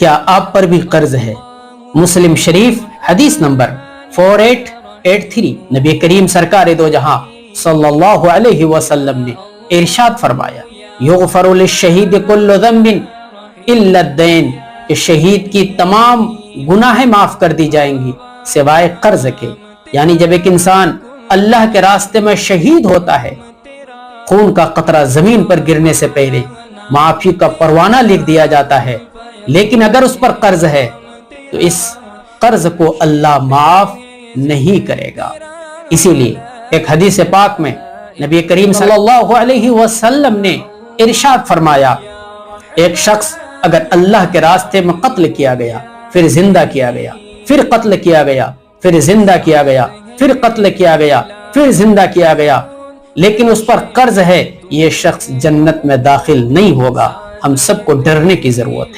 क्या आप पर भी कर्ज है? मुस्लिम शरीफ हदीस नंबर 4883। नबी करीम सरकार दो जहां सल्लल्लाहु अलैहि वसल्लम ने इरशाद फरमाया, युगफरु लिश्शहीद कुल्लु ज़म्बिन इल्ला दैन, कि शहीद की तमाम गुनाहें माफ कर दी जाएंगी सिवाय कर्ज के। यानी जब एक इंसान अल्लाह के रास्ते में शहीद होता है, खून का कतरा जमीन पर गिरने से पहले माफी का परवाना लिख दिया जाता है। लेकिन अगर उस पर कर्ज है तो इस कर्ज को अल्लाह माफ नहीं करेगा। इसीलिए एक हदीस पाक में नबी करीम सल्लल्लाहु अलैहि वसल्लम ने इरशाद फरमाया, एक शख्स अगर अल्लाह के रास्ते में कत्ल किया गया, फिर जिंदा किया गया, फिर कत्ल किया गया, फिर जिंदा किया गया, फिर कत्ल किया गया, फिर जिंदा किया गया, लेकिन उस पर कर्ज है, यह शख्स जन्नत में दाखिल नहीं होगा। हम सबको डरने की जरूरत है।